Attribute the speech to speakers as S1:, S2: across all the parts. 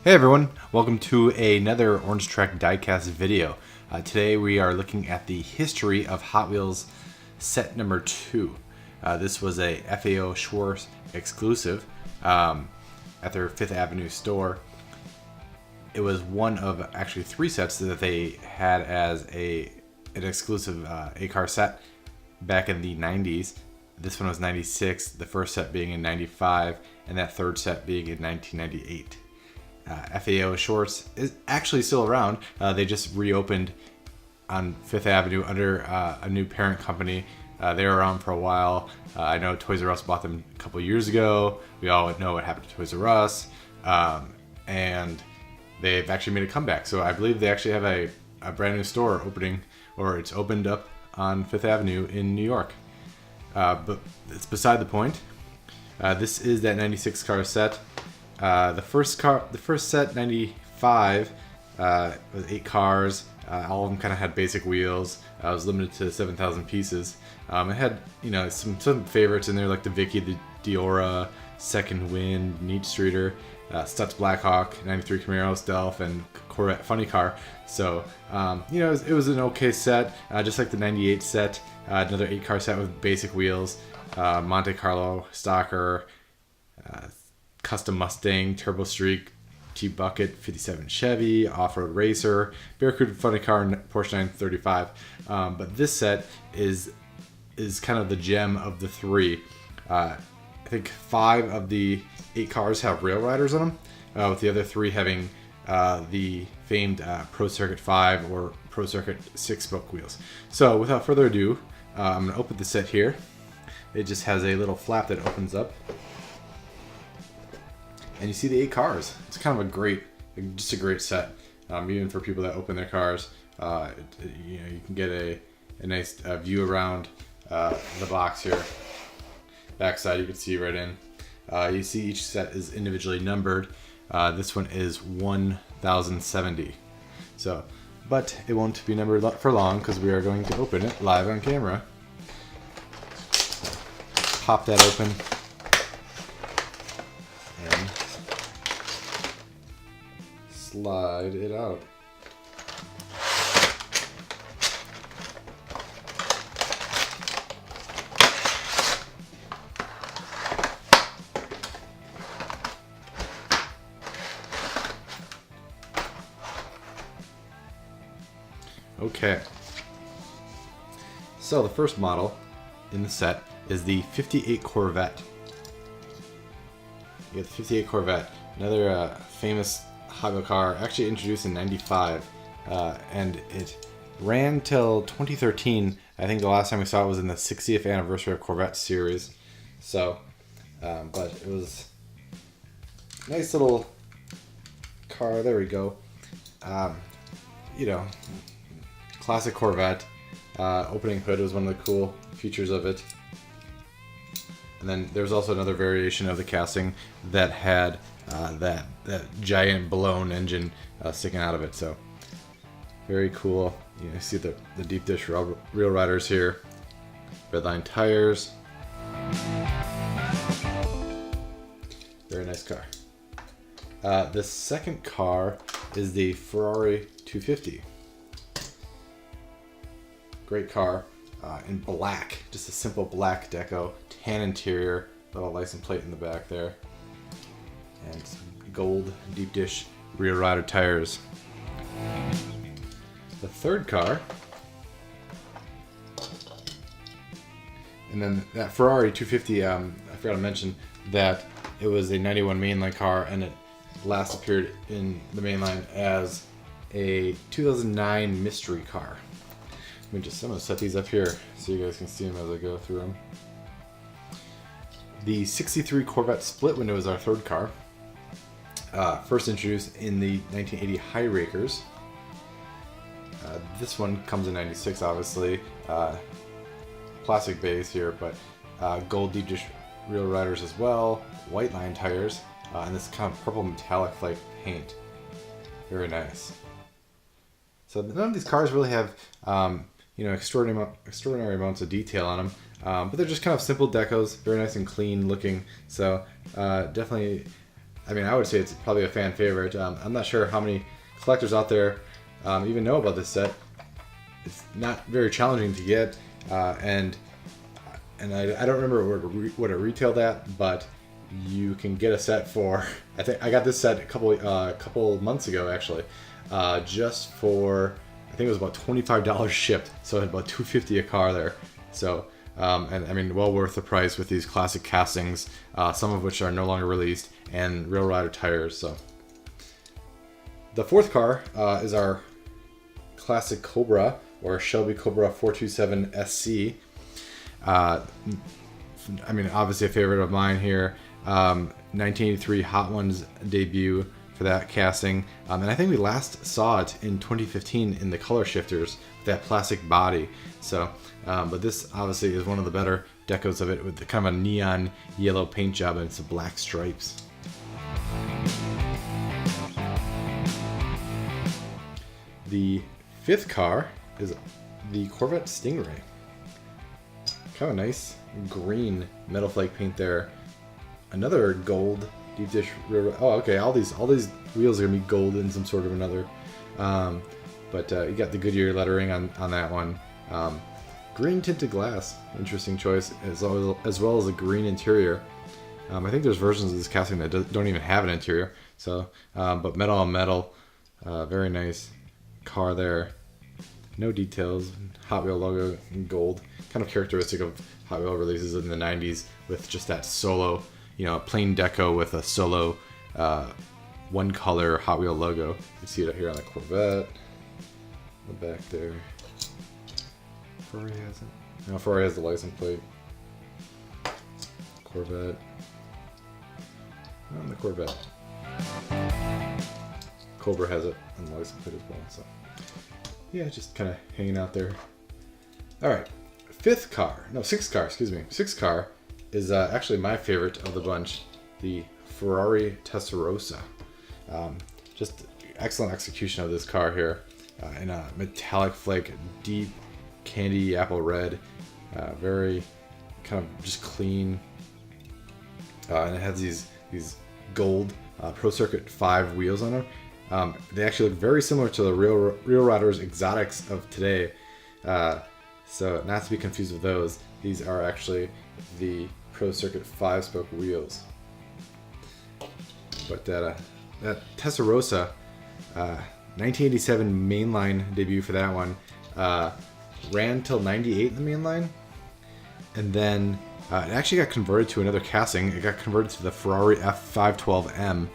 S1: Hey everyone, welcome to another Orange Track Diecast video. Today we are looking at the history of Hot Wheels set number 2. This was a FAO Schwarz Exclusive at their Fifth Avenue store. It was one of actually 3 sets that they had as an exclusive A-car set back in the 90s. This one was 96, the first set being in 95, and that third set being in 1998. FAO Schwarz is actually still around. They just reopened on Fifth Avenue under a new parent company. They were around for a while. I know Toys R Us bought them a couple years ago. We all know what happened to Toys R Us. And they've actually made a comeback. So I believe they actually have a brand new store opening, or it's opened up on Fifth Avenue in New York. But it's beside the point. This is that 96 car set. The first set, 95, was 8 cars. All of them kind of had basic wheels. It was limited to 7,000 pieces. It had, some favorites in there, like the Vicky, the Diora, Second Wind, Neat Streeter, Stutz Blackhawk, 93 Camaro Stealth, and Corvette Funny Car. So, it was an okay set, just like the 98 set. Another 8-car set with basic wheels, Monte Carlo, Stalker, Custom Mustang, Turbo Streak, T-Bucket, 57 Chevy, Off-Road Racer, Barracuda Funny Car, and Porsche 935. But this set is kind of the gem of the 3. I think 5 of the 8 cars have rail riders on them, with the other 3 having the famed Pro Circuit 5 or Pro Circuit 6-spoke wheels. So without further ado, I'm going to open the set here. It just has a little flap that opens up. And you see the 8 cars. It's kind of a great set, even for people that open their cars. You can get a nice view around the box here. Backside you can see right in. You see each set is individually numbered. This one is 1070. So, but it won't be numbered for long because we are going to open it live on camera. Pop that open. Slide it out. Okay. So the first model in the set is the 58 Corvette. You get the 58 Corvette, another famous Hot Wheel car, actually introduced in 95, and it ran till 2013. I think the last time we saw it was in the 60th anniversary of Corvette series. So, but it was a nice little car. There we go. Classic Corvette. Opening hood was one of the cool features of it. And then there's also another variation of the casting that had that giant blown engine sticking out of it. So very cool. You see the deep dish real riders here. Redline tires. Very nice car. The second car is the Ferrari 250. Great car. In black, just a simple black deco, tan interior, little license plate in the back there, and gold deep dish rear rider tires. The third car, and then that Ferrari 250, I forgot to mention that it was a 91 mainline car, and it last appeared in the mainline as a 2009 mystery car. I'm gonna set these up here so you guys can see them as I go through them. The 63 Corvette split window is our third car. First introduced in the 1980 High Rakers. This one comes in 96, obviously. Plastic base here, but gold deep dish rear riders as well. White line tires, and this kind of purple metallic like paint. Very nice. So none of these cars really have extraordinary amounts of detail on them, but they're just kind of simple decos, very nice and clean looking. So definitely I mean, I would say it's probably a fan favorite. I'm not sure how many collectors out there even know about this set. It's not very challenging to get, and I don't remember what it retailed at, but you can get a set for, I think I got this set a couple months ago actually, just for, I think it was about $25 shipped, so it had about $250 a car there. So and I mean, well worth the price with these classic castings, some of which are no longer released, and Rail Rider tires. So the fourth car is our classic Cobra, or Shelby Cobra 427 SC. I mean, obviously a favorite of mine here. 1983 Hot Ones debut for that casting, and I think we last saw it in 2015 in the color shifters with that plastic body. So, but this obviously is one of the better decos of it, with the kind of a neon yellow paint job and some black stripes. The fifth car is the Corvette Stingray. Kind of nice green metal flake paint there. Another gold deep dish rear. Oh, okay. All these wheels are gonna be gold in some sort of another. But you got the Goodyear lettering on that one. Green tinted glass, interesting choice, as well as a green interior. I think there's versions of this casting that don't even have an interior. So, but metal on metal, very nice car there. No details. Hot Wheel logo in gold, kind of characteristic of Hot Wheel releases in the 90s, with just that solo, plain deco with a solo one color Hot Wheel logo. You can see it here on the Corvette, in the back there. Ferrari has it. No, Ferrari has the license plate. Corvette. On the Corvette. Cobra has it on the license plate as well. So yeah, just kind of hanging out there. All right, sixth car is actually my favorite of the bunch, the Ferrari Testarossa. Just excellent execution of this car here, in a metallic flake, deep candy apple red, very kind of just clean, and it has these gold Pro Circuit 5 wheels on them. They actually look very similar to the Real Riders Exotics of today. So not to be confused with those. These are actually the Pro Circuit 5-spoke wheels. But that Testarossa, 1987 mainline debut for that one, ran till 98 in the mainline, and then it actually got converted to another casting. It got converted to the Ferrari F512M,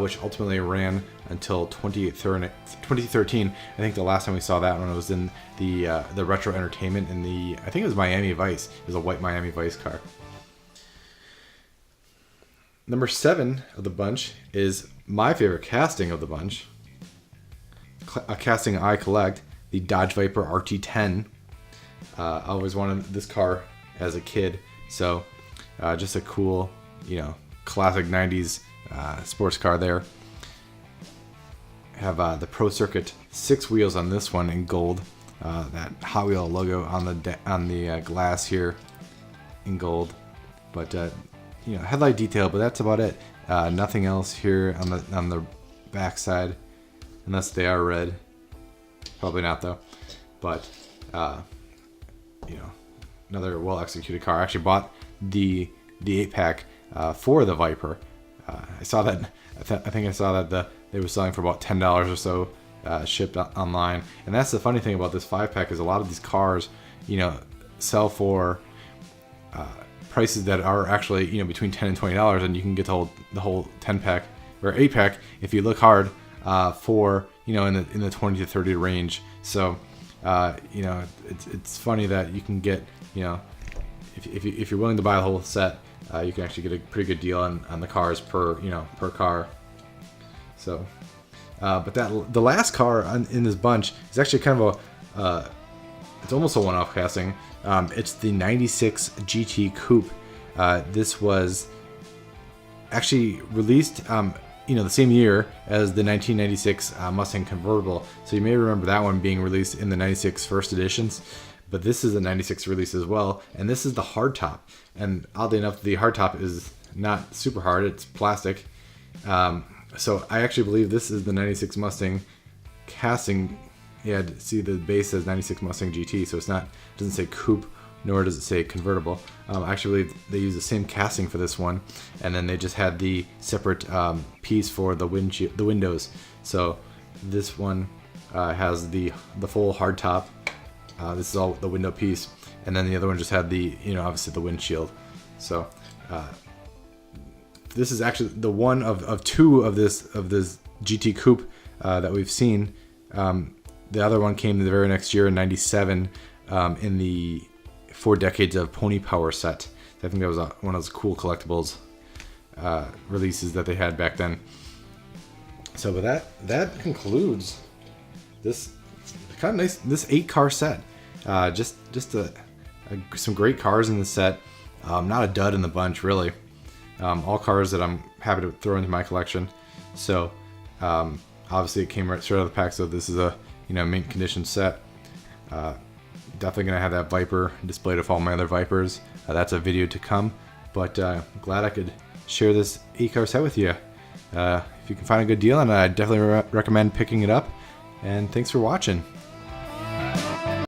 S1: which ultimately ran until 2013. I think the last time we saw that one was in the Retro Entertainment in I think it was Miami Vice. It was a white Miami Vice car. Number 7 of the bunch is my favorite casting of the bunch. A casting I collect, the Dodge Viper RT10. I always wanted this car as a kid, so just a cool, classic 90s sports car there. Have the Pro Circuit 6 wheels on this one in gold. That Hot Wheel logo on the glass here in gold, but headlight detail. But that's about it. Nothing else here on the back side, unless they are red. Probably not though. But another well executed car. I actually bought the 8-pack for the Viper. I saw that. I think I saw that they were selling for about $10 or so, shipped online. And that's the funny thing about this 5-pack, is a lot of these cars, sell for prices that are actually between $10 and $20, and you can get the whole 10-pack or 8-pack if you look hard for in the 20 to 30 range. So it's funny that you can get if you're willing to buy the whole set, you can actually get a pretty good deal on the cars per car. So, but the last car in this bunch is actually kind of it's almost a one-off casting. It's the 96 GT Coupe. This was actually released the same year as the 1996 Mustang convertible. So you may remember that one being released in the 96 first editions. But this is a 96 release as well, and this is the hardtop. And oddly enough, the hardtop is not super hard. It's plastic, So I actually believe this is the 96 Mustang casting. Yeah, see the base says 96 Mustang GT, so it's not, it doesn't say coupe, nor does it say convertible. I actually believe they use the same casting for this one, and then they just had the separate piece for the windows. So this one has the full hard top. This is all the window piece, and then the other one just had the, obviously the windshield. So this is actually the one of two of this GT coupe that we've seen. The other one came the very next year in '97 in the 4 Decades of Pony Power set. I think that was one of those cool collectibles releases that they had back then. So, but that concludes this kind of nice, this 8-car set. Just some great cars in the set. Not a dud in the bunch, really. All cars that I'm happy to throw into my collection. So obviously it came right straight out of the pack, so this is a mint condition set. Definitely gonna have that Viper displayed with all my other Vipers. That's a video to come, but glad I could share this 8-car set with you. If you can find a good deal, and I definitely recommend picking it up. And thanks for watching.